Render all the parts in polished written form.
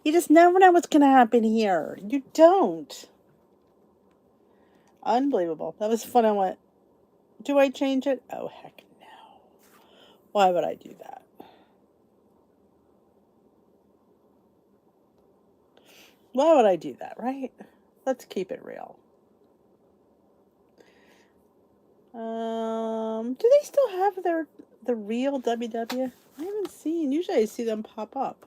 You just never know what's going to happen here. You don't. Unbelievable. That was fun. I went, do I change it? Oh, heck no. Why would I do that? Why would I do that, right? Let's keep it real. Do they still have the real WW? I haven't seen. Usually I see them pop up.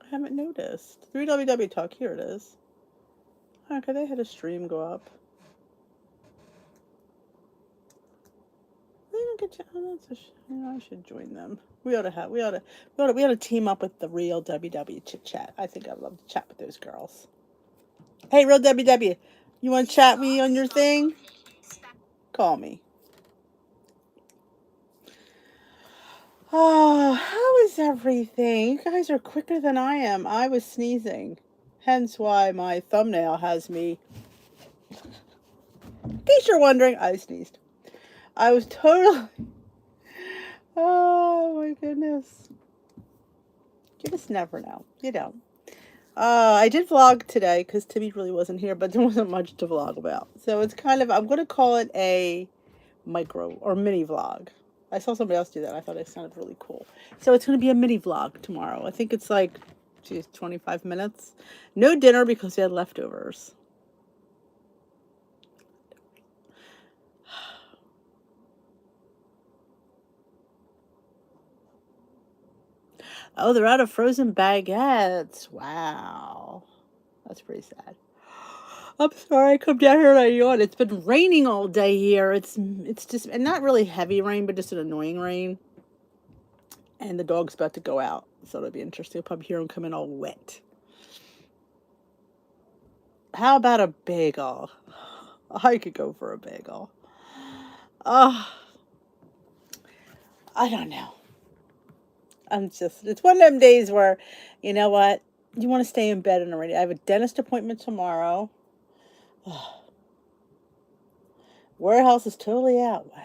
I haven't noticed. 3WW Talk, here it is. Okay, they had a stream go up. They don't get you. Oh, that's I should join them. We ought to team up with the real WW Chit Chat. I think I'd love to chat with those girls. Hey, real WW, you want to chat me on your thing? Call me. Oh, how is everything? You guys are quicker than I am. I was sneezing. Hence why my thumbnail has me. In case you're wondering, I sneezed. I was totally. Oh my goodness. You just never know. You don't. I did vlog today because Timmy really wasn't here, but there wasn't much to vlog about. So it's kind of, I'm going to call it a micro or mini vlog. I saw somebody else do that. I thought it sounded really cool. So it's going to be a mini vlog tomorrow. I think it's like, geez, 25 minutes. No dinner because we had leftovers. Oh, they're out of frozen baguettes. Wow. That's pretty sad. I'm sorry, I come down here and I yawn. It's been raining all day here. It's just, and not really heavy rain, but just an annoying rain. And the dog's about to go out, so it'll be interesting. You'll probably hear him come in all wet. How about a bagel? I could go for a bagel. Oh, I don't know. It's one of them days where, you know what? You want to stay in bed and already. I have a dentist appointment tomorrow. Warehouse is totally out. Wow.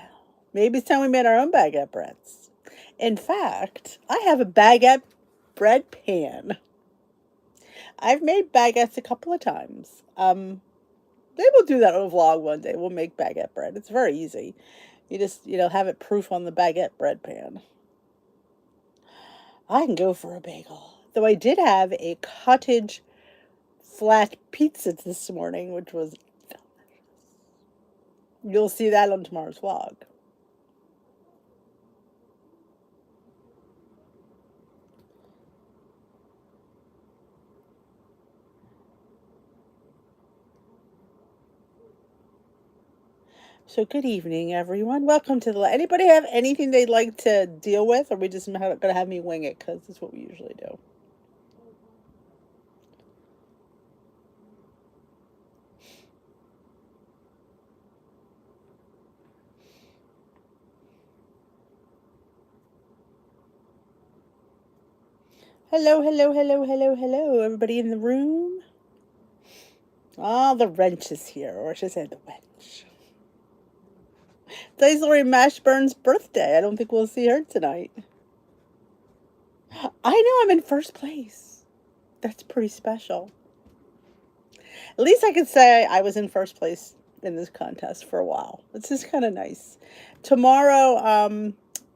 Maybe it's time we made our own baguette breads. In fact, I have a baguette bread pan. I've made baguettes a couple of times. Maybe we'll do that on a vlog one day. We'll make baguette bread. It's very easy. You just, have it proof on the baguette bread pan. I can go for a bagel. Though I did have a Cottage flat pizza this morning, which was delicious. You'll see that on tomorrow's vlog. So good evening, everyone. Welcome to the. Anybody have anything they'd like to deal with, or are we just going to have me wing it because that's what we usually do? Hello, hello, hello, hello, hello, everybody in the room. Oh, the wrench is here, or I should say the wench. Today's Lori Mashburn's birthday. I don't think we'll see her tonight. I know I'm in first place. That's pretty special. At least I could say I was in first place in this contest for a while. It's just kind of nice. Tomorrow,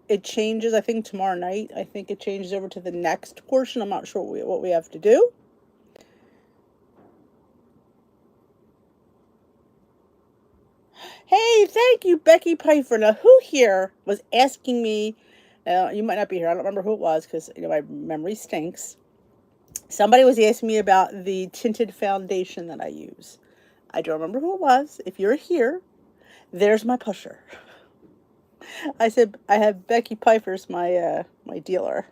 it changes. I think tomorrow night, I think it changes over to the next portion. I'm not sure what we have to do. Hey, thank you, Becky Pfeiffer. Now, who here was asking me? You might not be here. I don't remember who it was because my memory stinks. Somebody was asking me about the tinted foundation that I use. I don't remember who it was. If you're here, there's my pusher. I said I have Becky Pfeiffer's my dealer.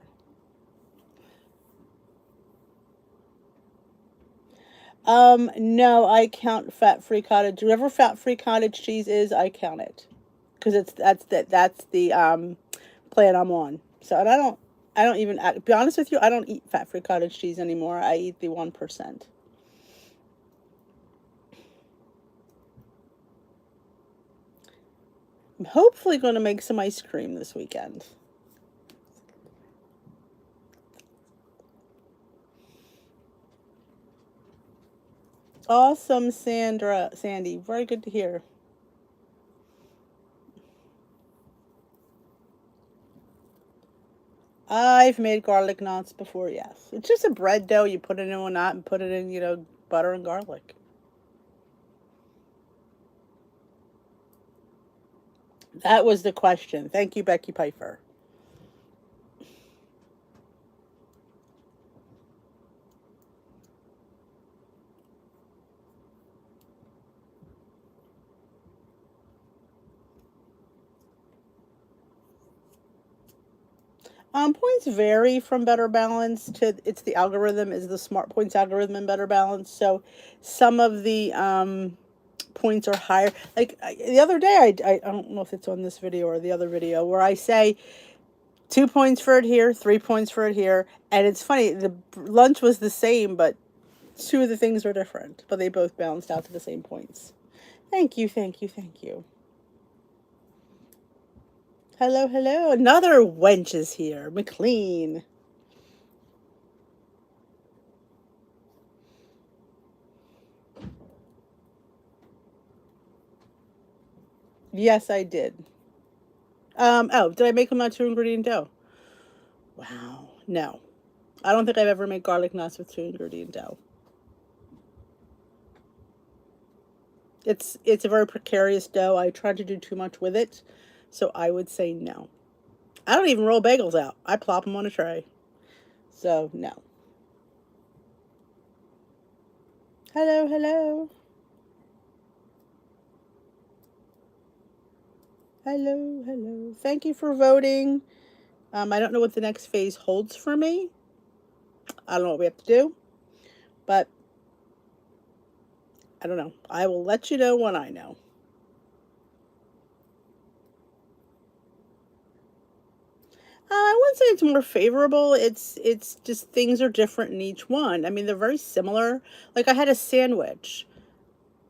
No, I count fat-free cottage. Whatever fat-free cottage cheese is, I count it because that's the plan I'm on. So, and I don't even, to be honest with you, I don't eat fat-free cottage cheese anymore. I eat the 1%. I'm hopefully going to make some ice cream this weekend. Awesome, Sandy. Very good to hear. I've made garlic knots before, yes. It's just a bread dough. You put it in a knot and put it in, butter and garlic. That was the question. Thank you, Becky Piper. Points vary from Better Balance to it's the algorithm is the Smart Points algorithm in Better Balance. So some of the points are higher. Like the other day, I don't know if it's on this video or the other video where I say 2 points for it here, 3 points for it here, and it's funny. The lunch was the same, but two of the things were different, but they both balanced out to the same points. Thank you, thank you, thank you. Hello, hello. Another wench is here. McLean. Yes, I did. Oh, did I make them out 2 ingredient dough? Wow. No. I don't think I've ever made garlic knots with 2 ingredient dough. It's a very precarious dough. I tried to do too much with it, so I would say no. I don't even roll bagels out. I plop them on a tray. So, no. Hello, hello. Hello, hello. Thank you for voting. I don't know what the next phase holds for me. I don't know what we have to do, but I don't know. I will let you know when I know. I wouldn't say it's more favorable. It's just things are different in each one. I mean, they're very similar. Like I had a sandwich.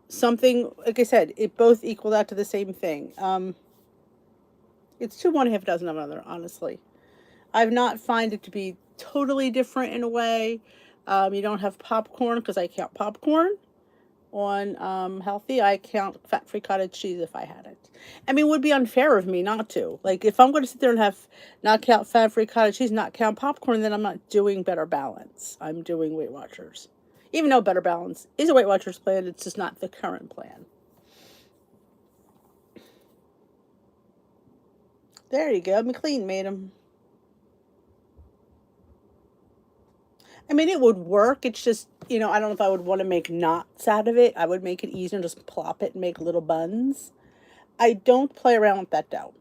Something like I said, it both equaled out to the same thing. It's two one half dozen of another, honestly. I've not find it to be totally different in a way. You don't have popcorn because I count popcorn on Healthi. I count fat-free cottage cheese if I had it. I mean, it would be unfair of me not to. Like, if I'm going to sit there and have not count fat-free cottage cheese, not count popcorn, then I'm not doing Better Balance. I'm doing Weight Watchers. Even though Better Balance is a Weight Watchers plan, it's just not the current plan. There you go. McLean made them. I mean, it would work. It's just, I don't know if I would want to make knots out of it. I would make it easier and just plop it and make little buns. I don't play around with that dough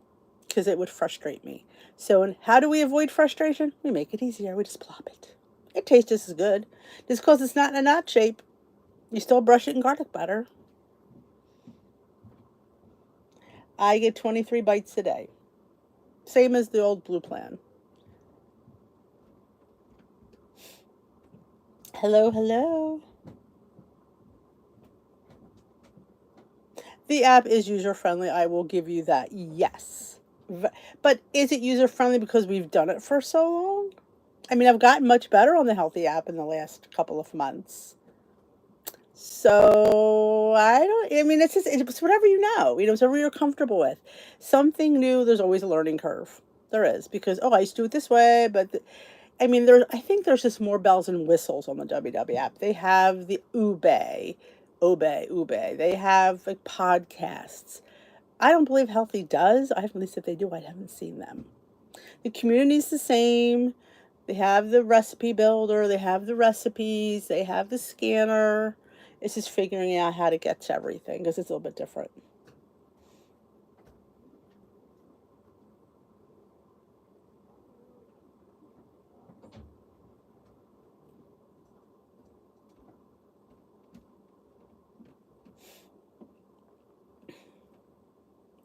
because it would frustrate me. So, how do we avoid frustration? We make it easier. We just plop it. It tastes just as good. Just because it's not in a knot shape, you still brush it in garlic butter. I get 23 bites a day. Same as the old blue plan. Hello, hello. The app is user friendly. I will give you that. Yes. But is it user friendly because we've done it for so long? I mean, I've gotten much better on the Healthi app in the last couple of months. So I mean, it's whatever it's whatever you're comfortable with. Something new, there's always a learning curve. There is, because, oh, I used to do it this way, but I mean, I think there's just more bells and whistles on the WW app. They have the Ube. They have like podcasts. I don't believe Healthi does. I haven't, at least if they do, I haven't seen them. The community's the same. They have the recipe builder, they have the recipes, they have the scanner. It's just figuring out how to get to everything because it's a little bit different.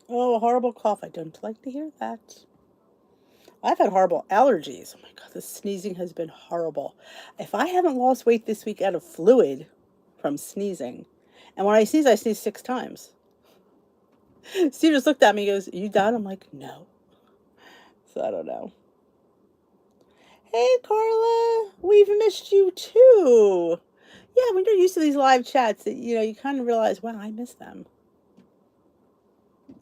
Oh, a horrible cough. I don't like to hear that. I've had horrible allergies. Oh my God, the sneezing has been horrible. If I haven't lost weight this week out of fluid from sneezing, and when I sneeze 6 times. Steve just looked at me and goes, "You done?" I'm like, "No." So I don't know. Hey, Carla, we've missed you too. Yeah, when you're used to these live chats, you kind of realize, wow, I miss them.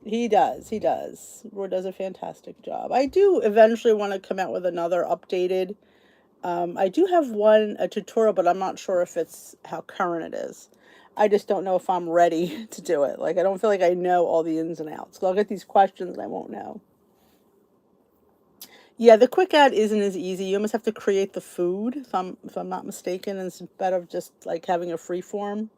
He does. He does. Roy does a fantastic job. I do eventually want to come out with another updated. I do have a tutorial, but I'm not sure if it's how current it is. I just don't know if I'm ready to do it. Like, I don't feel like I know all the ins and outs. So I'll get these questions and I won't know. Yeah, the quick add isn't as easy. You almost have to create the food, if I'm not mistaken, instead of just like having a free form.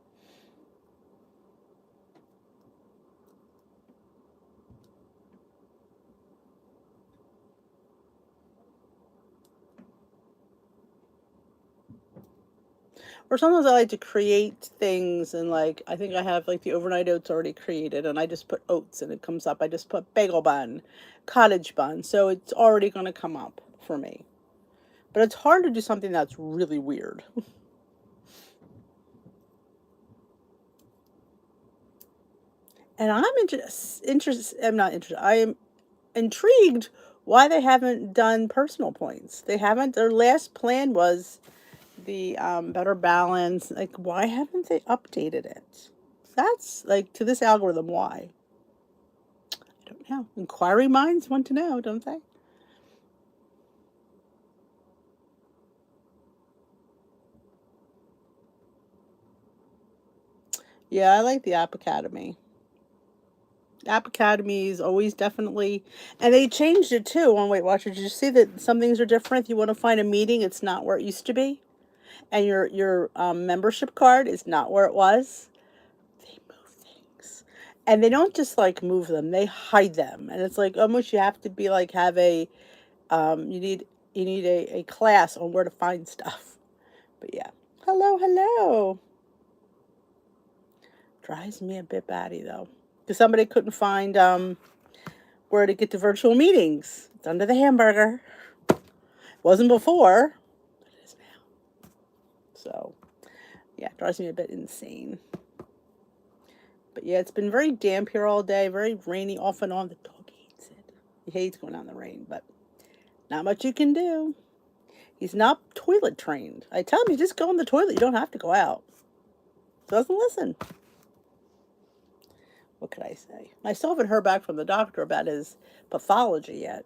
Or sometimes I like to create things and like I think I have like the overnight oats already created and I just put oats and it comes up. I just put bagel bun, cottage bun. So it's already going to come up for me. But it's hard to do something that's really weird. And I'm not interested. I am intrigued why they haven't done personal points. They haven't. Their last plan was the better balance. Like, why haven't they updated it? That's like to this algorithm. Why? I don't know. Inquiry minds want to know, don't they? Yeah, I like the App Academy. App Academy is always definitely, and they changed it too on Weight Watchers. Did you see that some things are different? If you want to find a meeting, it's not where it used to be, and your membership card is not where it was. They move things, and they don't just like move them; they hide them, and it's like almost you have to be like have a you need a class on where to find stuff. But yeah, hello, hello. Drives me a bit batty though, because somebody couldn't find where to get to virtual meetings. It's under the hamburger. Wasn't before, but it is now. So yeah, it drives me a bit insane. But yeah, it's been very damp here all day, very rainy off and on. The dog hates it. He hates going out in the rain, but not much you can do. He's not toilet trained. I tell him you just go in the toilet. You don't have to go out. Doesn't listen. What could I say? I still haven't heard back from the doctor about his pathology yet.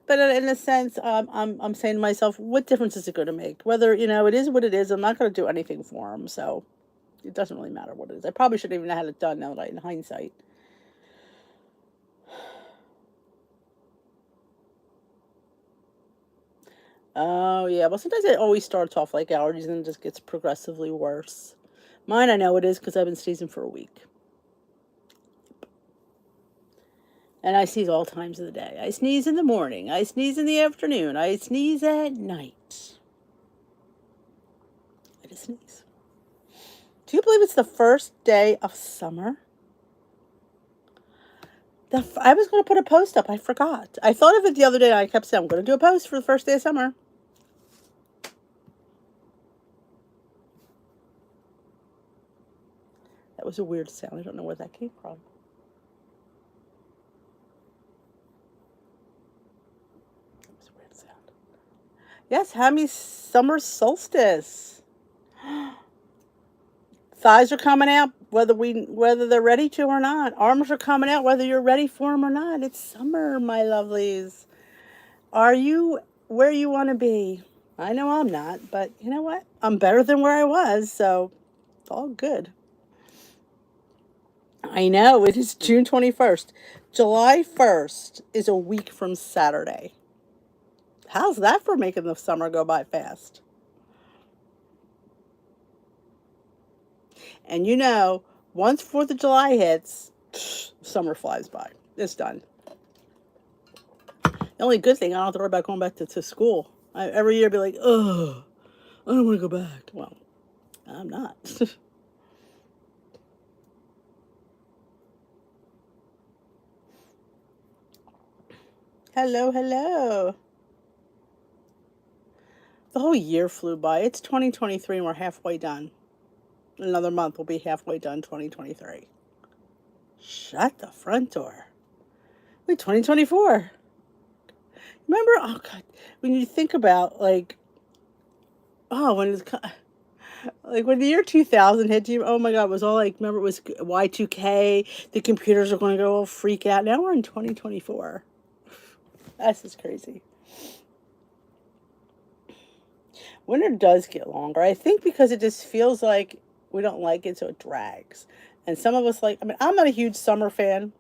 But in a sense, I'm saying to myself, what difference is it going to make? Whether it is what it is. I'm not going to do anything for him, so it doesn't really matter what it is. I probably should have even had it done now, like in hindsight. Oh yeah, well sometimes it always starts off like allergies and then just gets progressively worse. Mine, I know it is because I've been sneezing for a week, and I sneeze all times of the day. I sneeze in the morning. I sneeze in the afternoon. I sneeze at night. I just sneeze. Do you believe it's the first day of summer? I was going to put a post up. I forgot. I thought of it the other day. I kept saying, I'm going to do a post for the first day of summer. That was a weird sound. I don't know where that came from. That was a weird sound. Yes, happy summer solstice. Thighs are coming out whether they're ready to or not. Arms are coming out whether you're ready for them or not. It's summer, my lovelies. Are you where you want to be? I know I'm not, but you know what? I'm better than where I was, so it's all good. I know, it is June 21st. July 1st is a week from Saturday. How's that for making the summer go by fast? And once 4th of July hits, summer flies by. It's done. The only good thing, I don't have to worry about going back to school. Every year I'd be like, ugh, I don't want to go back. Well, I'm not. Hello, hello. The whole year flew by. It's 2023 and we're halfway done. Another month we'll be halfway done 2023. Shut the front door. Wait, 2024. Remember? Oh, God. When you think about, like, oh, when it's Like when the year 2000 hit you, oh my God, it was all like, remember it was Y2K, the computers are going to go all freak out. Now we're in 2024. That's just crazy. Winter does get longer. I think because it just feels like we don't like it, so it drags. And some of us like, I mean, I'm not a huge summer fan.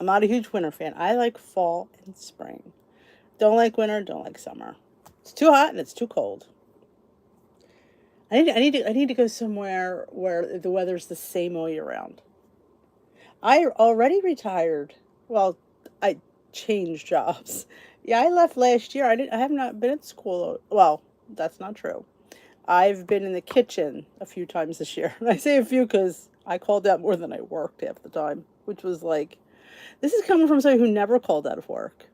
I'm not a huge winter fan. I like fall and spring. Don't like winter, don't like summer. It's too hot and it's too cold. I need to go somewhere where the weather's the same all year round. I already retired. Well, I changed jobs. Yeah, I left last year. I have not been at school. Well, that's not true. I've been in the kitchen a few times this year. I say a few because I called out more than I worked half the time, which was like, this is coming from somebody who never called out of work.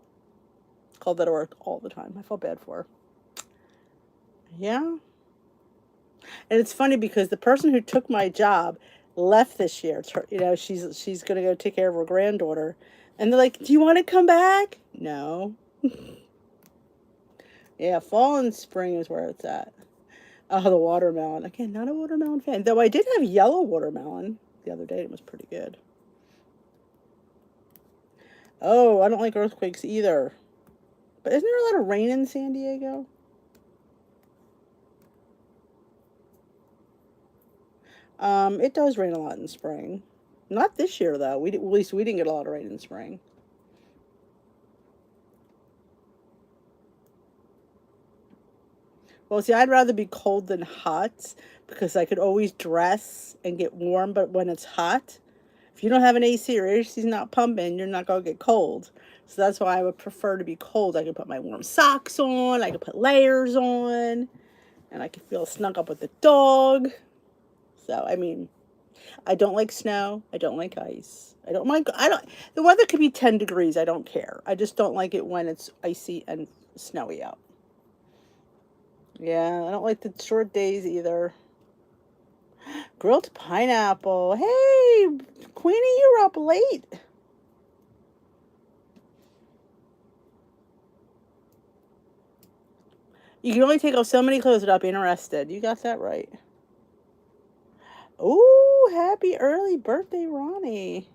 Called out of work all the time. I felt bad for her. Yeah. And it's funny because the person who took my job left this year. You know, she's going to go take care of her granddaughter. And they're like, "Do you want to come back?" No. Yeah, fall and spring is where it's at. Oh, the watermelon. Again, not a watermelon fan. Though I did have yellow watermelon the other day. It was pretty good. Oh, I don't like earthquakes either. But isn't there a lot of rain in San Diego? It does rain a lot in spring. Not this year though. At least we didn't get a lot of rain in spring. Well, see, I'd rather be cold than hot because I could always dress and get warm. But when it's hot, if you don't have an AC or AC's not pumping, you're not gonna get cold. So that's why I would prefer to be cold. I could put my warm socks on. I could put layers on, and I could feel snug up with the dog. So I mean, I don't like snow. I don't like ice. I don't like. I don't. The weather could be 10 degrees. I don't care. I just don't like it when it's icy and snowy out. Yeah, I don't like the short days either. Grilled pineapple. Hey, Queenie, you're up late. You can only take off so many clothes without being arrested. You got that right. Ooh, happy early birthday, Ronnie.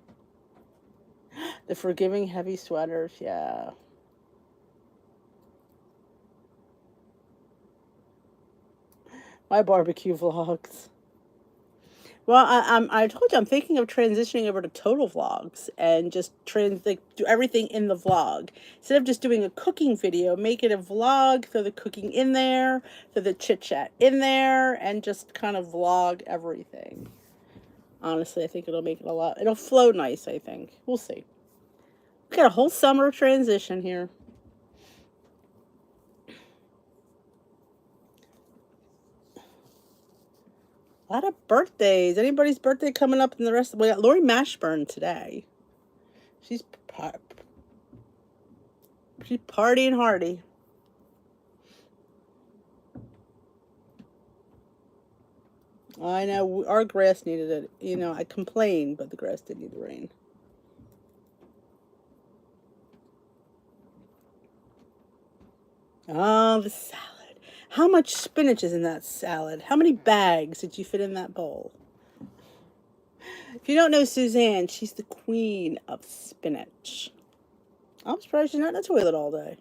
The forgiving heavy sweaters, yeah. My barbecue vlogs. Well, I told you I'm thinking of transitioning over to total vlogs and just like do everything in the vlog instead of just doing a cooking video. Make it a vlog, throw the cooking in there, throw the chit chat in there, and just kind of vlog everything. Honestly, I think it'll make it a lot. It'll flow nice. I think we'll see. We got a whole summer transition here. A lot of birthdays. Anybody's birthday coming up in the rest of we got Lori Mashburn today. She's she's partying hardy. I know our grass needed it. You know, I complained, but the grass did need the rain. Oh, the salad. How much spinach is in that salad? How many bags did you fit in that bowl? If you don't know Suzanne, she's the queen of spinach. I'm surprised she's not in the toilet all day.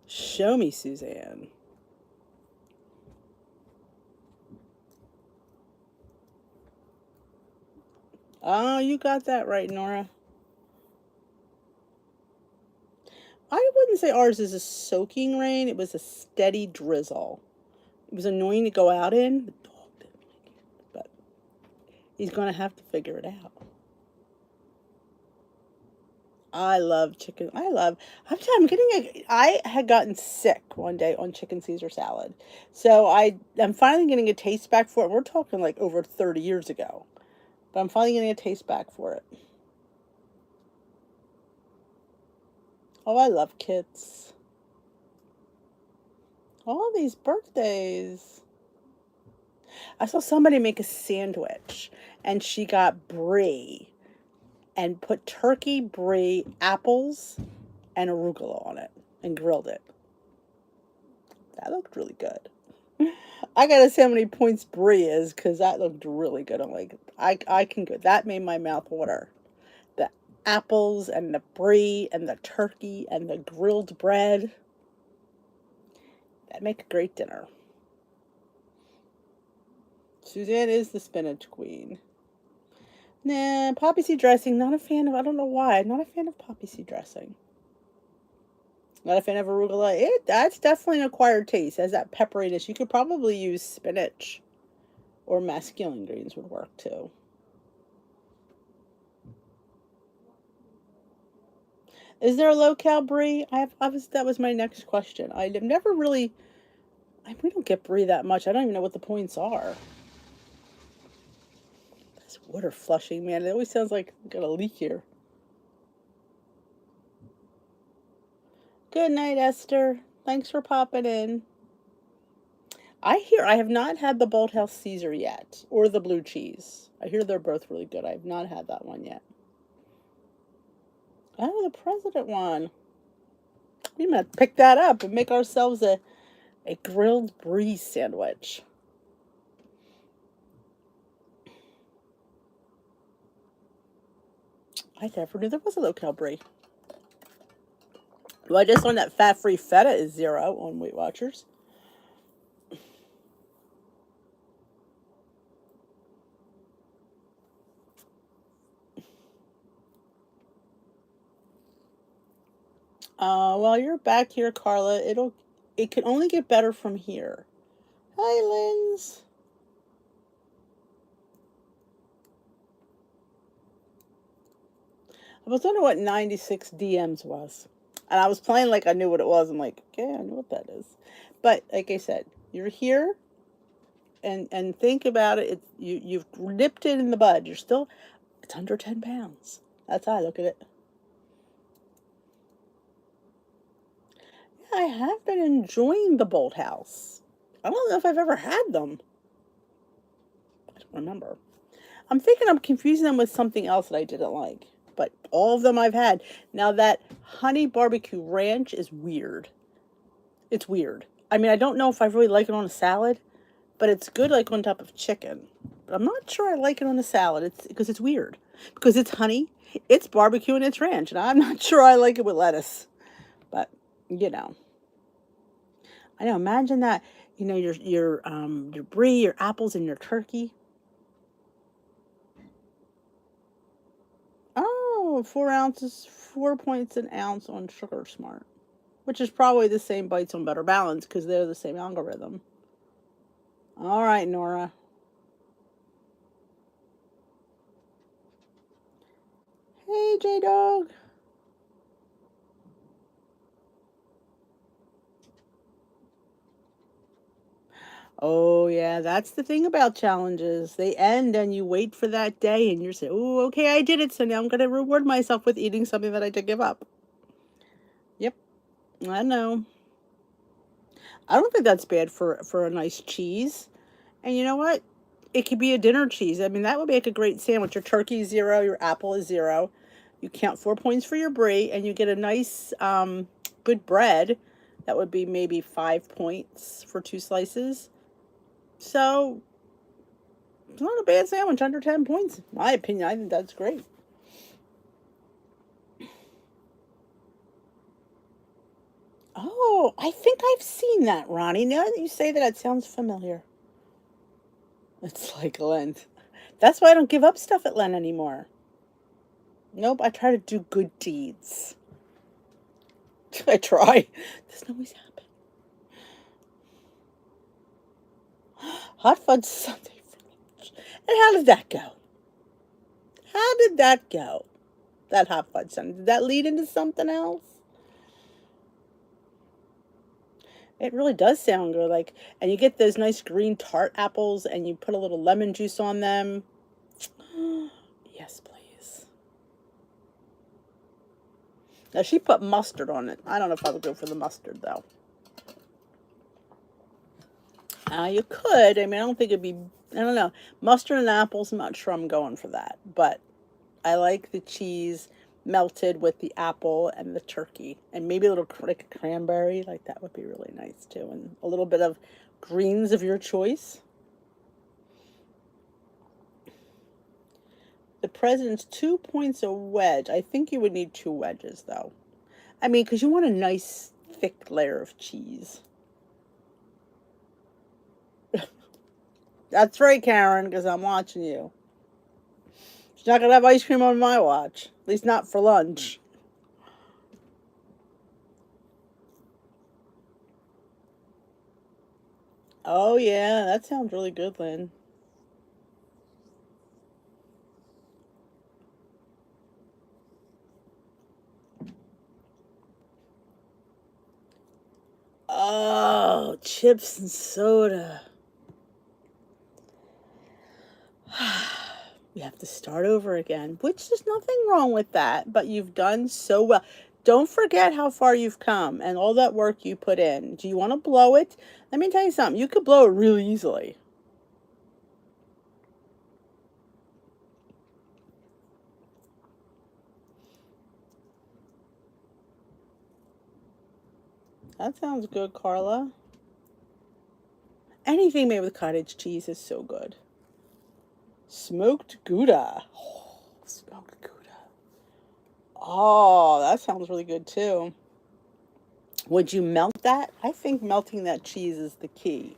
Show me, Suzanne. Oh, you got that right, Nora. I wouldn't say ours is a soaking rain. It was a steady drizzle. It was annoying to go out in. The dog didn't like it, but he's gonna have to figure it out. I love chicken. I'm getting I had gotten sick one day on chicken Caesar salad. So I'm finally getting a taste back for it. We're talking like over 30 years ago. But I'm finally getting a taste back for it. Oh, I love kits. All these birthdays. I saw somebody make a sandwich and she got brie. and put turkey, brie, apples, and arugula on it and grilled it. That looked really good. I gotta see how many points brie is because that looked really good. I'm like, I can go. That made my mouth water. The apples and the brie and the turkey and the grilled bread. That'd make a great dinner. Suzanne is the spinach queen. Nah, poppy seed dressing, not a fan of, I don't know why, not a fan of poppy seed dressing. Not a fan of arugula. That's definitely an acquired taste. As that pepperiness, you could probably use spinach or masculine greens would work too. Is there a low-cal brie? That was my next question. I've never really, we don't get brie that much. I don't even know what the points are. This water flushing, man. It always sounds like I got a leak here. Good night, Esther. Thanks for popping in. I have not had the Bolthouse Caesar yet, or the blue cheese. I hear they're both really good. I have not had that one yet. Oh, the president one. We might pick that up and make ourselves a grilled brie sandwich. I never knew there was a low-cal brie. Well, I just learned that fat-free feta is 0 on Weight Watchers. While you're back here, Carla, it can only get better from here. Hi, Linz. I was wondering what 96 DMs was. And I was playing like I knew what it was. I'm like, okay, I know what that is. But like I said, you're here and think about it. You've nipped it in the bud. It's under 10 pounds. That's how I look at it. Yeah, I have been enjoying the Bolthouse. I don't know if I've ever had them. I don't remember. I'm thinking I'm confusing them with something else that I didn't like. But all of them I've had. Now that honey barbecue ranch is weird. It's weird. I mean, I don't know if I really like it on a salad, but it's good like on top of chicken. But I'm not sure I like it on a salad. It's because it's weird. Because it's honey, it's barbecue, and it's ranch, and I'm not sure I like it with lettuce. But you know, I know. Imagine that. You know, your brie, your apples, and your turkey. Oh, 4 ounces, 4 points an ounce on Sugar Smart, which is probably the same bites on Better Balance because they're the same algorithm. All right, Nora. Hey, J-Dog. Oh, yeah, that's the thing about challenges. They end and you wait for that day and you're saying, oh, okay, I did it. So now I'm going to reward myself with eating something that I did give up. Yep, I know. I don't think that's bad for a nice cheese. And you know what? It could be a dinner cheese. I mean, that would make a great sandwich. Your turkey is 0, your apple is 0. You count 4 points for your brie, and you get a nice, good bread. That would be maybe 5 points for 2 slices. So, it's not a bad sandwich, under 10 points. In my opinion, I think that's great. Oh, I think I've seen that, Ronnie. Now that you say that, it sounds familiar. It's like Lent. That's why I don't give up stuff at Lent anymore. Nope, I try to do good deeds. I try. Doesn't always happen. Hot fudge sundae for lunch. And how did that go? How did that go? That hot fudge sundae. Did that lead into something else? It really does sound good. Like, and you get those nice green tart apples, and you put a little lemon juice on them. Yes, please. Now she put mustard on it. I don't know if I would go for the mustard though. You could. I mean, I don't think it'd be. I don't know. Mustard and apples. I'm not sure I'm going for that, but I like the cheese melted with the apple and the turkey, and maybe a little like a cranberry, like that would be really nice too, and a little bit of greens of your choice. The president's 2 points a wedge. I think you would need 2 wedges though. I mean, because you want a nice thick layer of cheese. That's right, Karen, because I'm watching you. She's not going to have ice cream on my watch. At least not for lunch. Oh, yeah. That sounds really good, Lynn. Oh, chips and soda. You have to start over again, which there's nothing wrong with that, but you've done so well. Don't forget how far you've come and all that work you put in. Do you want to blow it? Let me tell you something. You could blow it really easily. That sounds good, Carla. Anything made with cottage cheese is so good. Smoked Gouda. Oh, smoked Gouda. Oh, that sounds really good too. Would you melt that? I think melting that cheese is the key.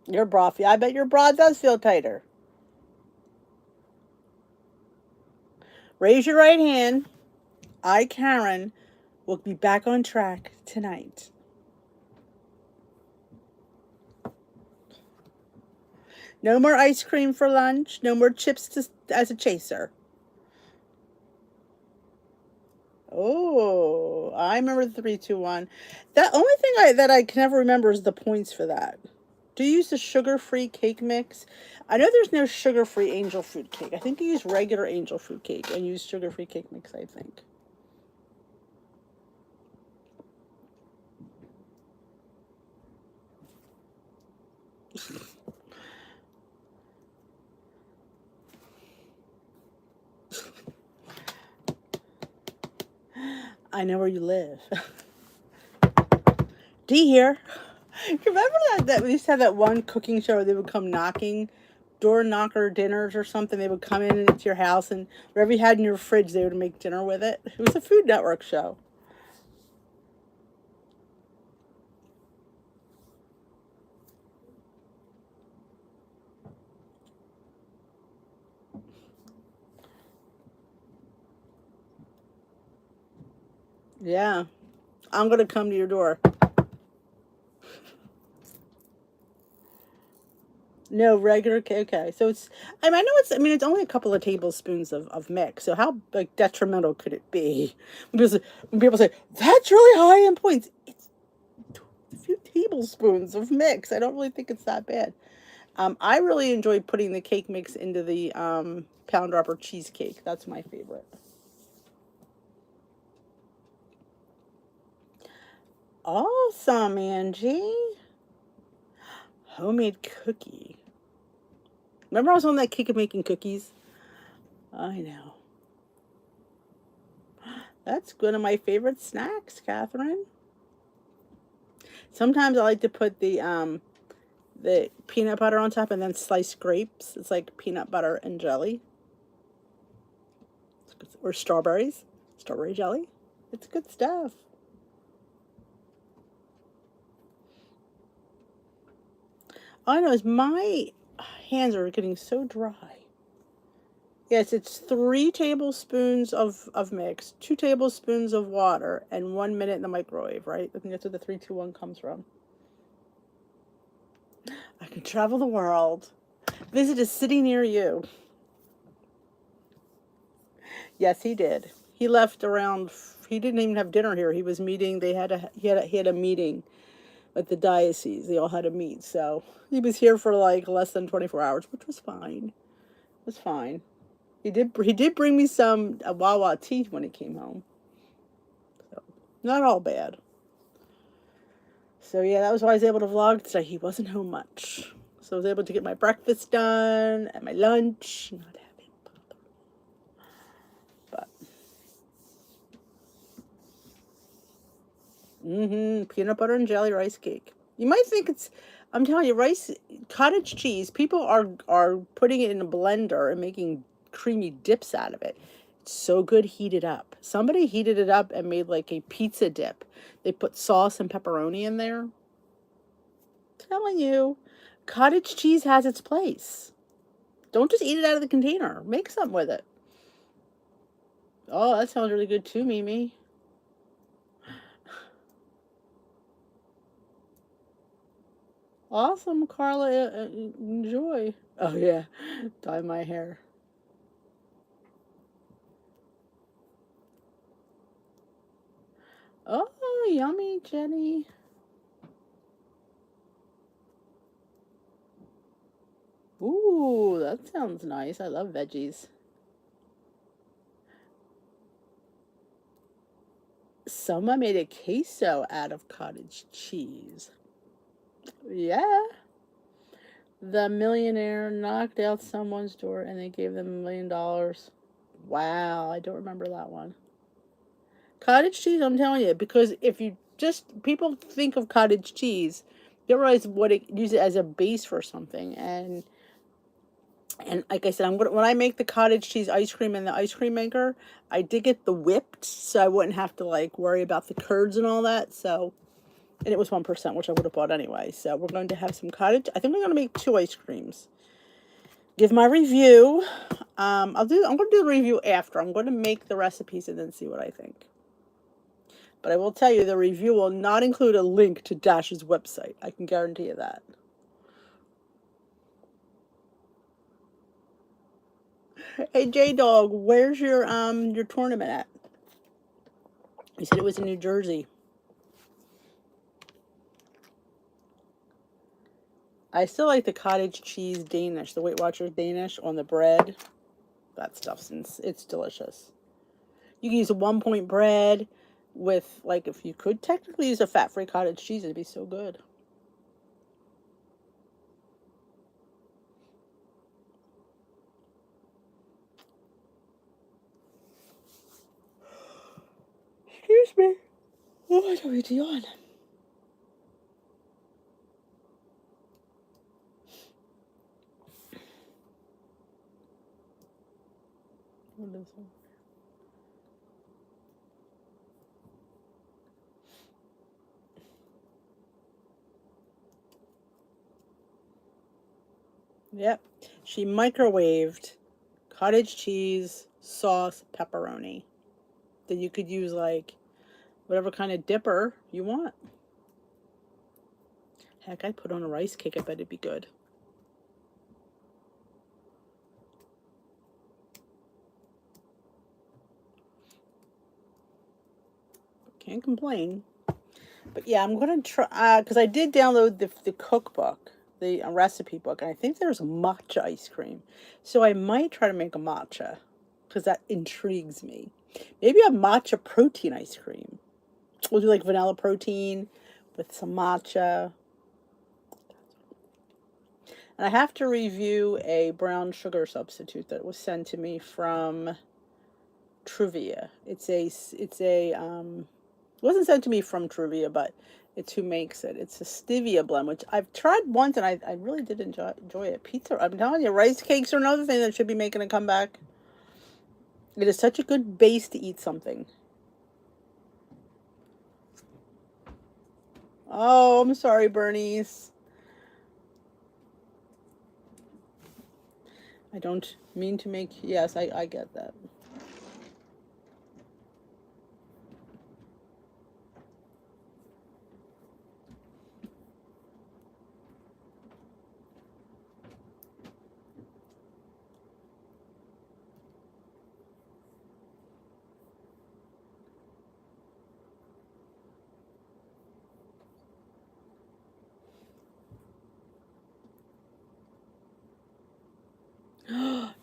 Your broth, yeah, I bet your broth does feel tighter. Raise your right hand. I, Karen, will be back on track tonight. No more ice cream for lunch. No more chips as a chaser. Oh, I remember the 3, 2, 1. The only thing that I can never remember is the points for that. Do you use the sugar-free cake mix? I know there's no sugar-free angel food cake. I think you use regular angel food cake and use sugar-free cake mix, I think. I know where you live. D here. Remember that we used to have that one cooking show where they would come knocking, door knocker dinners or something. They would come in into your house and whatever you had in your fridge, they would make dinner with it. It was a Food Network show. Yeah. I'm going to come to your door. No, regular cake. Okay. So it's, I know it's only a couple of tablespoons of mix. So how like detrimental could it be? When people say, that's really high in points, it's a few tablespoons of mix. I don't really think it's that bad. I really enjoy putting the cake mix into the pound upper cheesecake. That's my favorite. Awesome, Angie. Homemade cookie. Remember I was on that kick of making cookies? I know. That's one of my favorite snacks, Catherine. Sometimes I like to put the peanut butter on top and then sliced grapes. It's like peanut butter and jelly. Or strawberries. Strawberry jelly. It's good stuff. All I know is my hands are getting so dry. Yes, it's 3 tablespoons of mix, 2 tablespoons of water, and 1 minute in the microwave, right? I think that's where the 3, 2, 1 comes from. I can travel the world. Visit a city near you. Yes, he did. He left around. He didn't even have dinner here. He was meeting. He had a meeting at the diocese. They all had a meet, so he was here for like less than 24 hours, which was fine. It was fine. He did bring me some Wawa tea when he came home. So not all bad. So yeah, that was why I was able to vlog today. He wasn't home much. So I was able to get my breakfast done and my lunch. Not having but peanut butter and jelly rice cake. You might think it's, I'm telling you, cottage cheese, people are putting it in a blender and making creamy dips out of it. It's so good heated up. Somebody heated it up and made like a pizza dip. They put sauce and pepperoni in there. Telling you, cottage cheese has its place. Don't just eat it out of the container. Make something with it. Oh, that sounds really good too, Mimi. Awesome, Carla. Enjoy. Oh, yeah. Dye my hair. Oh, yummy, Jenny. Ooh, that sounds nice. I love veggies. Someone made a queso out of cottage cheese. Yeah. The millionaire knocked out someone's door and they gave them $1 million. Wow, I don't remember that one. Cottage cheese, I'm telling you, because if you just, people think of cottage cheese, they realize what it, use it as a base for something. And like I said, when I make the cottage cheese ice cream in the ice cream maker, I did get the whipped, so I wouldn't have to like worry about the curds and all that. So, and it was 1%, which I would have bought anyway. So we're going to have some cottage. I think we're going to make 2 ice creams. Give my review. I'm going to do the review after. I'm going to make the recipes and then see what I think. But I will tell you, the review will not include a link to Dash's website. I can guarantee you that. Hey, J-Dog, where's your tournament at? You said it was in New Jersey. I still like the cottage cheese Danish, the Weight Watchers Danish on the bread. That stuff's, it's delicious. You can use a 1-point bread with, like, if you could technically use a fat-free cottage cheese, it'd be so good. Excuse me. What are we doing? What is it? Yep. She microwaved cottage cheese, sauce, pepperoni. Then you could use like whatever kind of dipper you want. Heck, I'd put on a rice cake. I bet it'd be good. Can't complain. But yeah, I'm going to try, because I did download the cookbook, the recipe book, and I think there's matcha ice cream. So I might try to make a matcha, because that intrigues me. Maybe a matcha protein ice cream. We'll do like vanilla protein with some matcha. And I have to review a brown sugar substitute that was sent to me from Trivia. It wasn't sent to me from Trivia, but it's who makes it. It's a stevia blend, which I've tried once and I really did enjoy it. Pizza, I'm telling you, rice cakes are another thing that should be making a comeback. It is such a good base to eat something. Oh, I'm sorry, Bernice. I don't mean to make, yes, I get that.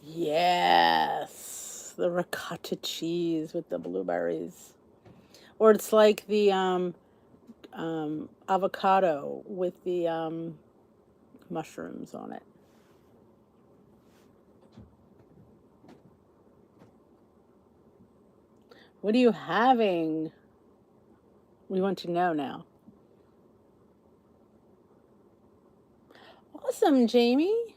Yes, the ricotta cheese with the blueberries. Or it's like the avocado with the mushrooms on it. What are you having? We want to know now. Awesome, Jamie.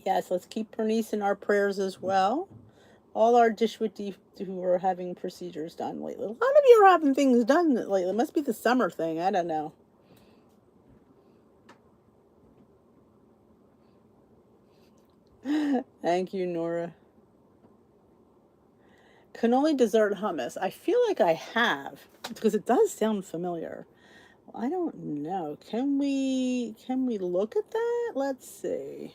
Yes, let's keep Bernice in our prayers as well. All our Dishwitty who are having procedures done lately. A lot of you are having things done lately. It must be the summer thing. I don't know. Thank you, Nora. Cannoli dessert hummus. I feel like I have, because it does sound familiar. I don't know. Can we look at that? Let's see.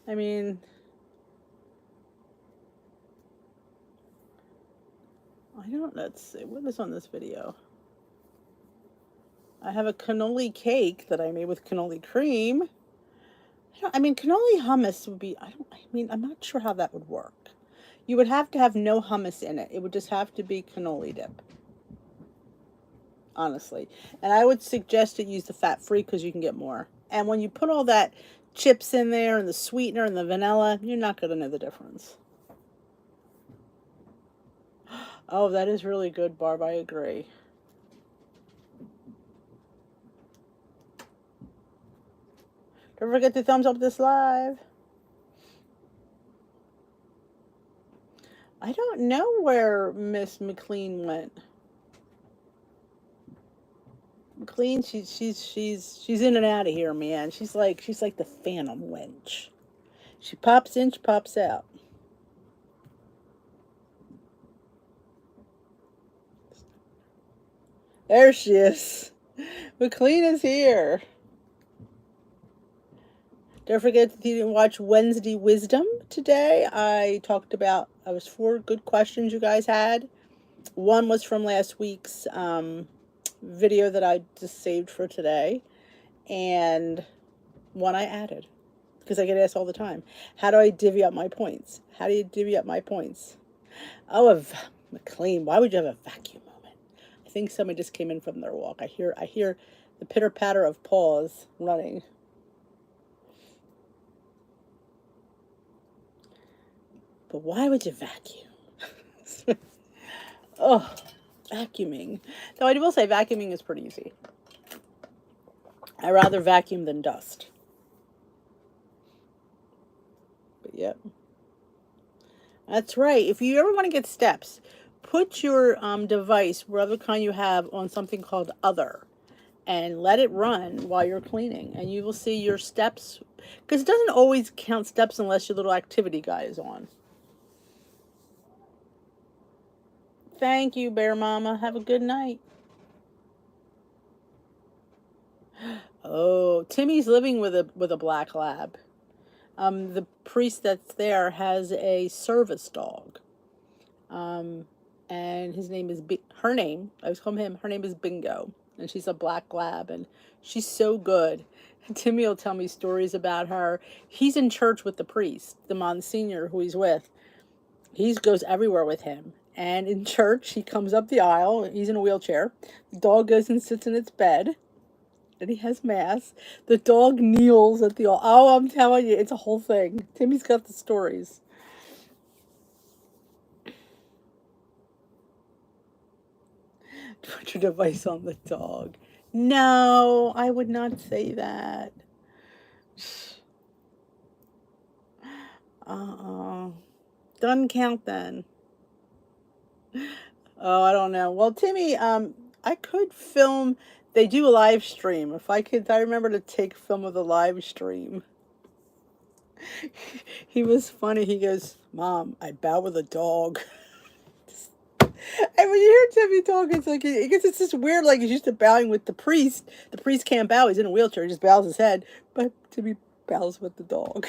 I mean, let's see. What is on this video? I have a cannoli cake that I made with cannoli cream. I mean, cannoli hummus would be, I'm not sure how that would work. You would have to have no hummus in it. It would just have to be cannoli dip. Honestly. And I would suggest to use the fat-free because you can get more. And when you put all that chips in there and the sweetener and the vanilla, you're not going to know the difference. Oh, that is really good, Barb. I agree. Don't forget to thumbs up this live. I don't know where Miss McLean went. McLean, she's in and out of here, man. She's like the Phantom wench. She pops in, she pops out. There she is. McLean is here. Don't forget that you didn't watch Wednesday Wisdom today. I talked about, I was 4 good questions you guys had. One was from last week's video that I just saved for today. And one I added. Because I get asked all the time. How do I divvy up my points? How do you divvy up my points? Oh, McLean, why would you have a vacuum moment? I think somebody just came in from their walk. I hear the pitter-patter of paws running. But why would you vacuum? Oh, vacuuming. Though I will say vacuuming is pretty easy. I rather vacuum than dust. But yep. That's right. If you ever want to get steps, put your device, whatever kind you have, on something called Other. And let it run while you're cleaning. And you will see your steps. Because it doesn't always count steps unless your little activity guide is on. Thank you, Bear Mama. Have a good night. Oh, Timmy's living with a black lab. The priest that's there has a service dog. And his name is her name. I was calling him. Her name is Bingo, and she's a black lab, and she's so good. Timmy will tell me stories about her. He's in church with the priest, the Monsignor who he's with. He goes everywhere with him. And in church, he comes up the aisle. He's in a wheelchair. The dog goes and sits in its bed. And he has mass. The dog kneels at the altar. Oh, I'm telling you, it's a whole thing. Timmy's got the stories. Put your device on the dog. No, I would not say that. Doesn't count then. Oh, I don't know. Well, Timmy, I could film. They do a live stream. If I remember to take film of the live stream. He was funny. He goes, "Mom, I bow with a dog." And when you hear Timmy talk, it's like, because it's just weird, like he's used to bowing with the priest. The priest can't bow. He's in a wheelchair. He just bows his head. But Timmy bows with the dog.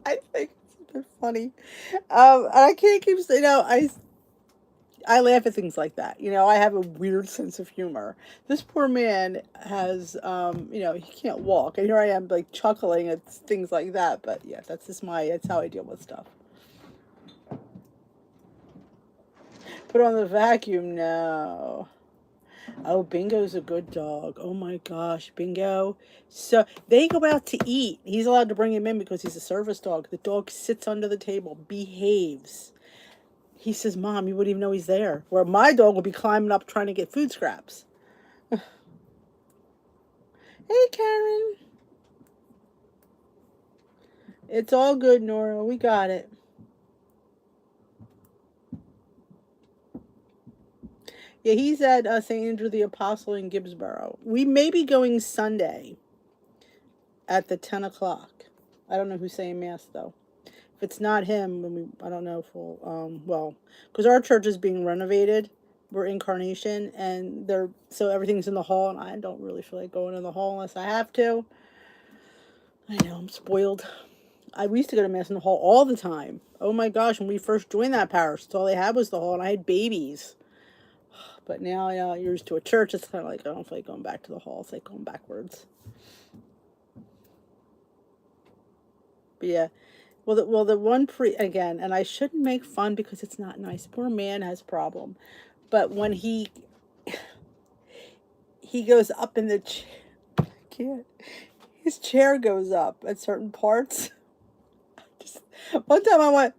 I think it's a bit funny. I can't keep, I laugh at things like that. You know, I have a weird sense of humor. This poor man has, you know, he can't walk, and here I am like chuckling at things like that. But yeah, that's how I deal with stuff. Put on the vacuum, no. Oh, Bingo's a good dog. Oh my gosh, Bingo. So they go out to eat. He's allowed to bring him in because he's a service dog. The dog sits under the table, behaves. He says, Mom, you wouldn't even know he's there. Where my dog will be climbing up trying to get food scraps. Hey, Karen. It's all good, Nora. We got it. Yeah, he's at St. Andrew the Apostle in Gibbsboro. We may be going Sunday at the 10 o'clock. I don't know who's saying Mass, though. If it's not him, I don't know if we'll, well, because our church is being renovated. We're Incarnation, and so everything's in the hall, and I don't really feel like going in the hall unless I have to. I know, I'm spoiled. We used to go to Mass in the hall all the time. Oh my gosh, when we first joined that parish, all they had was the hall, and I had babies. But now, you're used to a church, it's kind of like, I don't feel like going back to the hall. It's like going backwards. But yeah. Well, the one again, and I shouldn't make fun because it's not nice. Poor man has a problem. But when he goes up in the can't. His chair goes up at certain parts. Just one time I went,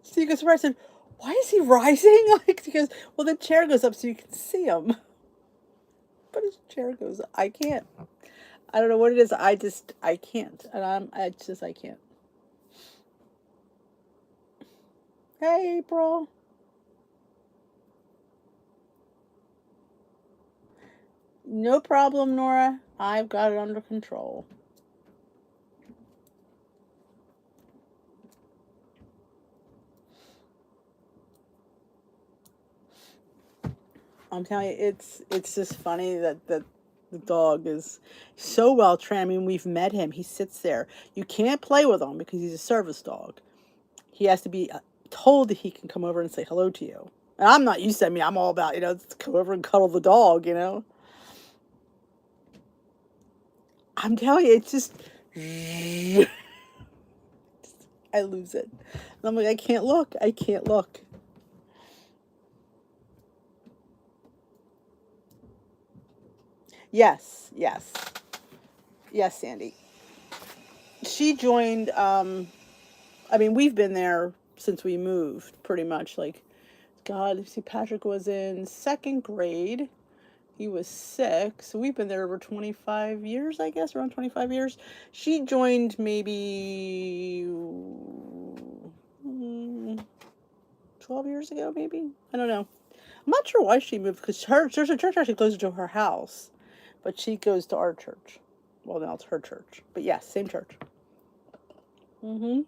so you I said, why is he rising? Like, because, well, the chair goes up so you can see him. But his chair goes up. I can't. I don't know what it is. I can't. And I can't. Hey, April. No problem, Nora. I've got it under control. I'm telling you, it's just funny that the dog is so well trained. I mean, we've met him. He sits there. You can't play with him because he's a service dog. He has to be told that he can come over and say hello to you. And I'm not used to it. I mean, I'm all about, come over and cuddle the dog, I'm telling you, it's just, I lose it. And I'm like, I can't look. I can't look. Yes, yes. Yes, Sandy. She joined, I mean, we've been there since we moved, pretty much. Like, God, see, Patrick was in second grade. He was 6. So we've been there over 25 years, I guess, around 25 years. She joined maybe 12 years ago, maybe. I don't know. I'm not sure why she moved, because there's a church actually closer to her house, but she goes to our church. Well, now it's her church. But yes, same church. Mm-hmm.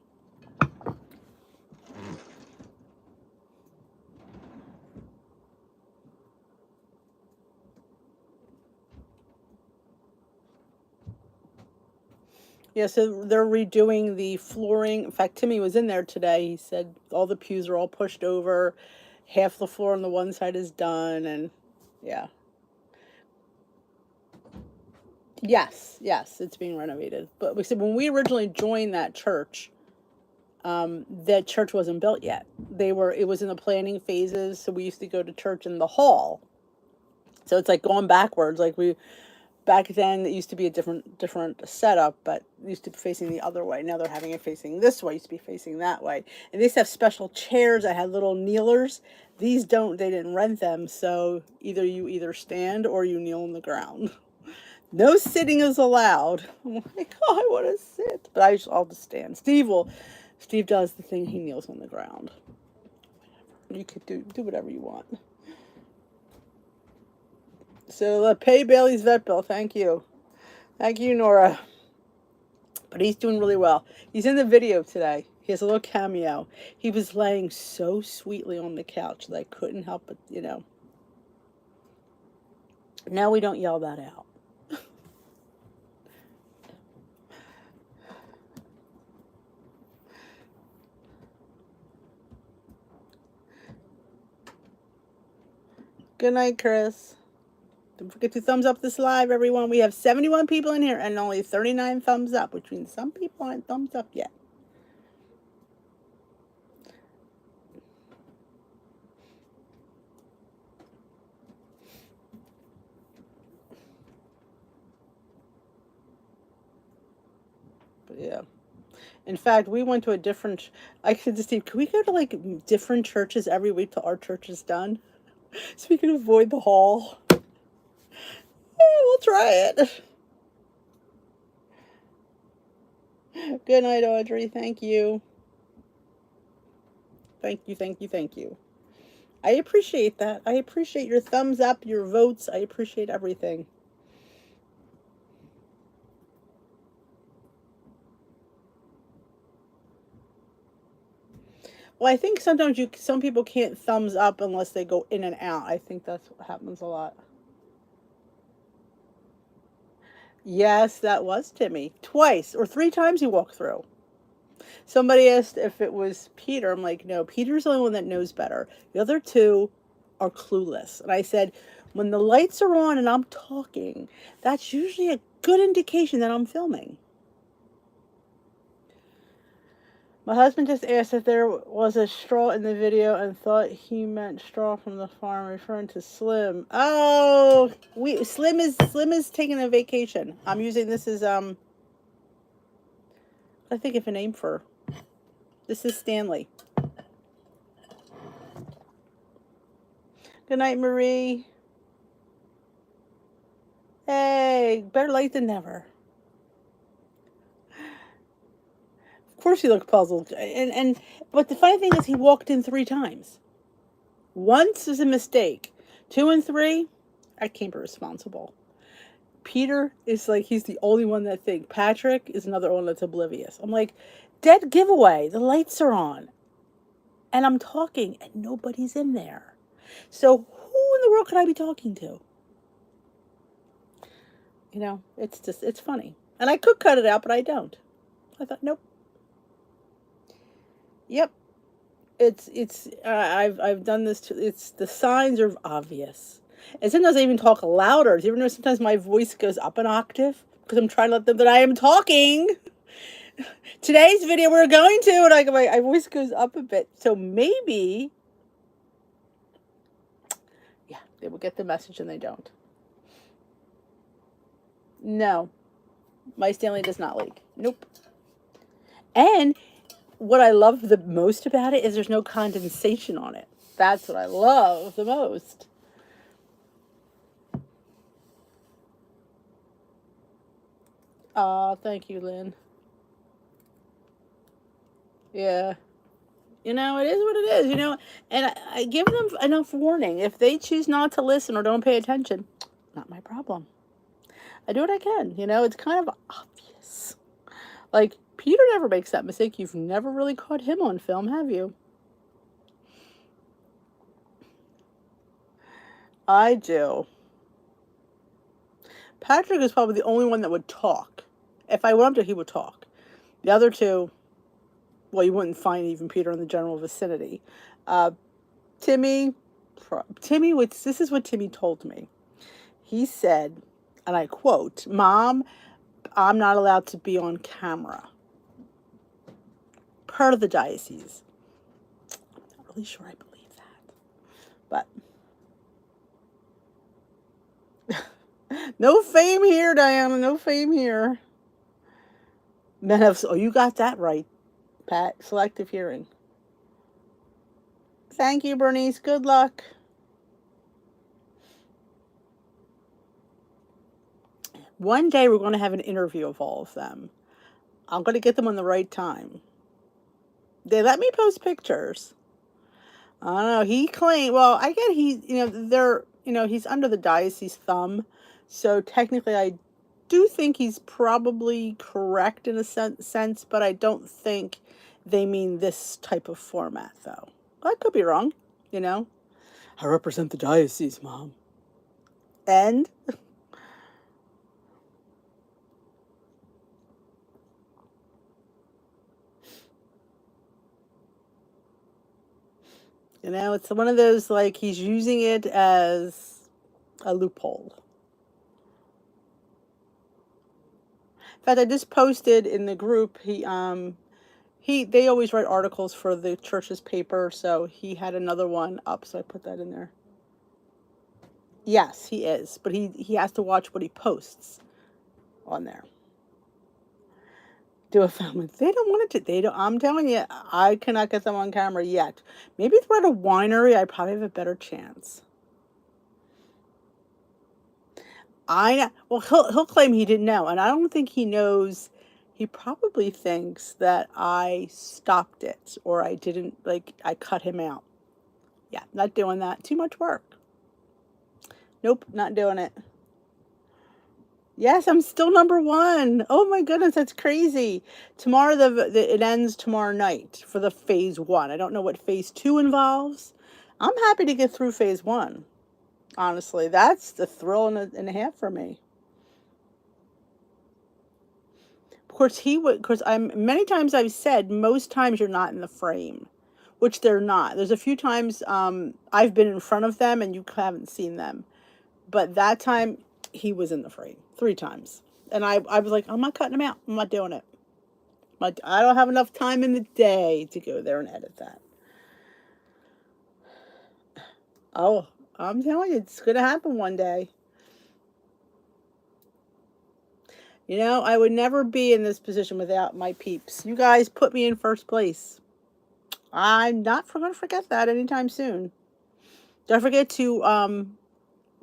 Yeah, so they're redoing the flooring. In fact, Timmy was in there today. He said all the pews are all pushed over. Half the floor on the one side is done, and yeah. Yes, it's being renovated. But we said when we originally joined that church wasn't built yet. It was in the planning phases, so we used to go to church in the hall. So it's like going backwards. Like back then it used to be a different setup, but it used to be facing the other way. Now they're having it facing this way. It used to be facing that way. And they used to have special chairs that had little kneelers. These don't. They didn't rent them, so you stand or you kneel on the ground. No sitting is allowed. I'm like, oh, I want to sit, but I'll just stand. Steve does the thing. He kneels on the ground. You could do whatever you want. So pay Bailey's vet bill. Thank you, Nora. But he's doing really well. He's in the video today. He has a little cameo. He was laying so sweetly on the couch that I couldn't help but, Now we don't yell that out. Good night, Chris. Don't forget to thumbs up this live, everyone. We have 71 people in here and only 39 thumbs up, which means some people aren't thumbs up yet. But yeah. In fact, we went to a different. I said to Steve, "Can we go to like different churches every week till our church is done, so we can avoid the hall?" We'll try it. Good night, Audrey. Thank you. Thank you, thank you, thank you. I appreciate that. I appreciate your thumbs up, your votes. I appreciate everything. Well, I think sometimes some people can't thumbs up unless they go in and out. I think that's what happens a lot. Yes, that was Timmy. Twice or three times he walked through. Somebody asked if it was Peter. I'm like, no, Peter's the only one that knows better. The other two are clueless. And I said, when the lights are on and I'm talking, that's usually a good indication that I'm filming. My husband just asked if there was a straw in the video and thought he meant straw from the farm, referring to Slim. Oh, Slim is taking a vacation. I'm using this as I think of a name for. This is Stanley. Good night, Marie. Hey, better late than never. Of course he looked puzzled. But the funny thing is he walked in 3 times. Once is a mistake. 2 and 3, I can't be responsible. Peter is like, he's the only one that thinks. Patrick is another one that's oblivious. I'm like, dead giveaway. The lights are on. And I'm talking and nobody's in there. So who in the world could I be talking to? You know, it's funny. And I could cut it out, but I don't. I thought, nope. Yep. I've done this too. It's the signs are obvious. And sometimes I even talk louder. Do you ever know sometimes my voice goes up an octave? Because I'm trying to let them that I am talking. Today's video we're going to, and my voice goes up a bit. So maybe, yeah, they will get the message and they don't. No, my Stanley does not leak. Nope. And what I love the most about it is there's no condensation on it. That's what I love the most. Thank you, Lynn. Yeah. You know, it is what it is, you know. And I give them enough warning. If they choose not to listen or don't pay attention, not my problem. I do what I can, you know. It's kind of obvious. Like, Peter never makes that mistake. You've never really caught him on film, have you? I do. Patrick is probably the only one that would talk. If I went up to him, he would talk. The other two, well, you wouldn't find even Peter in the general vicinity. Timmy, this is what Timmy told me. He said, and I quote, "Mom, I'm not allowed to be on camera." Part of the diocese. I'm not really sure I believe that. But no fame here, Diana. No fame here. Oh, you got that right, Pat. Selective hearing. Thank you, Bernice. Good luck. One day we're going to have an interview of all of them. I'm going to get them on the right time. They let me post pictures. I don't know. He claimed, well, I get he's under the diocese thumb. So technically I do think he's probably correct in a sense, but I don't think they mean this type of format, though. I could be wrong, you know. I represent the diocese, Mom. And You know, it's one of those, like, he's using it as a loophole. In fact, I just posted in the group, they always write articles for the church's paper, so he had another one up, so I put that in there. Yes, he is, but he has to watch what he posts on there. Do a film. They don't want it to. They don't. I'm telling you, I cannot get them on camera yet. Maybe if we're at a winery, I probably have a better chance. Well, he'll claim he didn't know, and I don't think he knows. He probably thinks that I stopped it or I didn't, like, I cut him out. Yeah, not doing that. Too much work. Nope, not doing it. Yes, I'm still number one. Oh my goodness, that's crazy. Tomorrow, it ends tomorrow night for the phase 1. I don't know what phase 2 involves. I'm happy to get through phase 1. Honestly, that's the thrill and a half for me. Of course, many times I've said, most times you're not in the frame, which they're not. There's a few times I've been in front of them and you haven't seen them. But that time, he was in the frame 3 times. And I was like, I'm not cutting him out. I'm not doing it. I don't have enough time in the day to go there and edit that. Oh, I'm telling you, it's going to happen one day. You know, I would never be in this position without my peeps. You guys put me in first place. I'm not going to forget that anytime soon. Don't forget to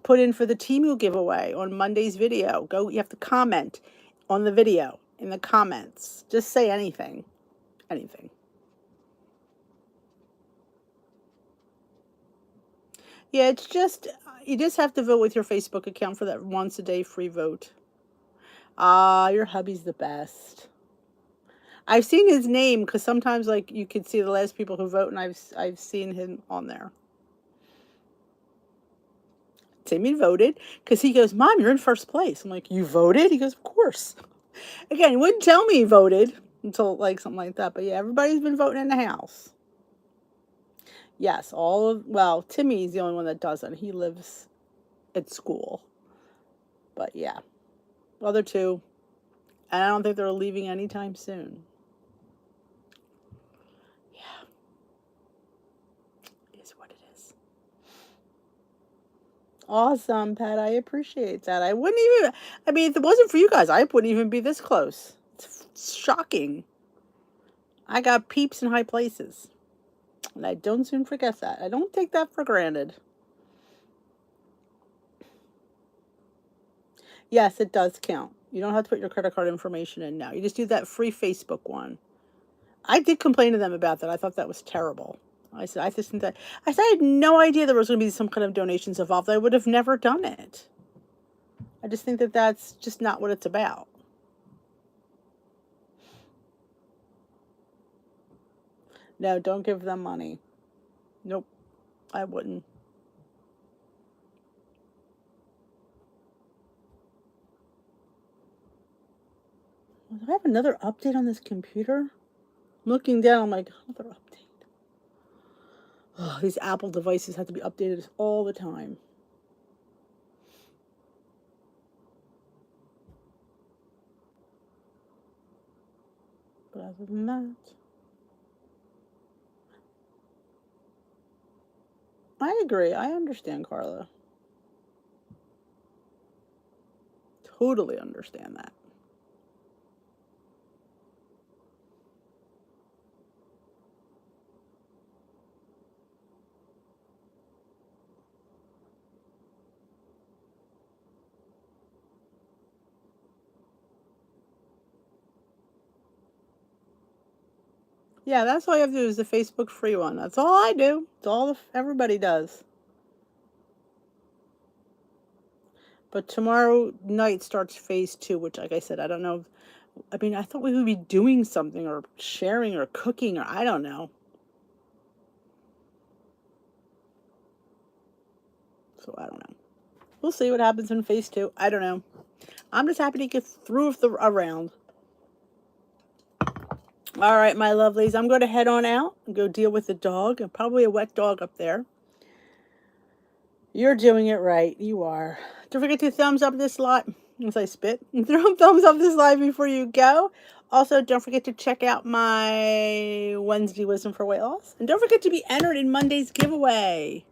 put in for the Temu giveaway on Monday's video. You have to comment on the video in the comments. Just say anything. Anything. Yeah, it's just, you just have to vote with your Facebook account for that once a day free vote. Your hubby's the best. I've seen his name because sometimes, like, you could see the last people who vote, and I've seen him on there. Timmy voted because he goes, Mom, you're in first place. I'm like, you voted? He goes, of course. Again, he wouldn't tell me he voted until, like, something like that. But yeah, everybody's been voting in the house. Yes, well, Timmy's the only one that doesn't. He lives at school. But yeah, the other two, and I don't think they're leaving anytime soon. Yeah. It is what it is. Awesome, Pat. I appreciate that. I mean, if it wasn't for you guys, I wouldn't even be this close. It's shocking. I got peeps in high places. And I don't soon forget that. I don't take that for granted. Yes, it does count. You don't have to put your credit card information in now. You just do that free Facebook one. I did complain to them about that. I thought that was terrible. I said, I had no idea there was going to be some kind of donations involved. I would have never done it. I just think that that's just not what it's about. No, don't give them money. Nope, I wouldn't. Do I have another update on this computer? I'm looking down, I'm like, another update. Oh, these Apple devices have to be updated all the time. But other than that, I agree. I understand, Carla. Totally understand that. Yeah, that's all you have to do is the Facebook free one. That's all I do. It's all everybody does. But tomorrow night starts phase 2, which, like I said, I don't know. I mean, I thought we would be doing something or sharing or cooking or I don't know. So I don't know. We'll see what happens in phase 2. I don't know. I'm just happy to get through a round. All right, my lovelies, I'm going to head on out and go deal with the dog, and probably a wet dog up there. You're doing it right. You are. Don't forget to thumbs up this live. As I spit, throw thumbs up this live before you go. Also, don't forget to check out my Wednesday Wisdom for Weight Loss. And don't forget to be entered in Monday's giveaway.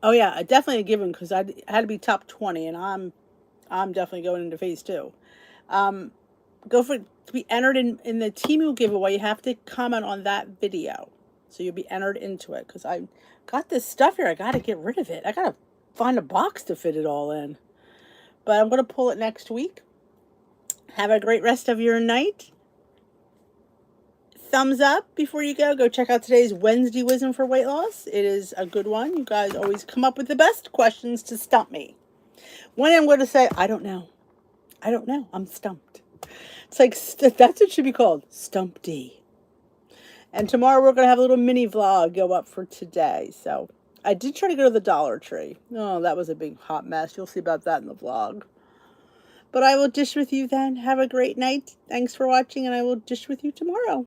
Oh yeah, definitely a given, because I had to be top 20, and I'm definitely going into phase 2. Go for to be entered in the Temu giveaway. You have to comment on that video, so you'll be entered into it. Because I got this stuff here, I got to get rid of it. I got to find a box to fit it all in. But I'm going to pull it next week. Have a great rest of your night. Thumbs up before you go. Go check out today's Wednesday Wisdom for Weight Loss. It is a good one. You guys always come up with the best questions to stump me. One I'm going to say, I don't know. I don't know. I'm stumped. It's like, that's what it should be called. Stump D. And tomorrow we're going to have a little mini vlog go up for today. So I did try to go to the Dollar Tree. Oh, that was a big hot mess. You'll see about that in the vlog. But I will dish with you then. Have a great night. Thanks for watching, and I will dish with you tomorrow.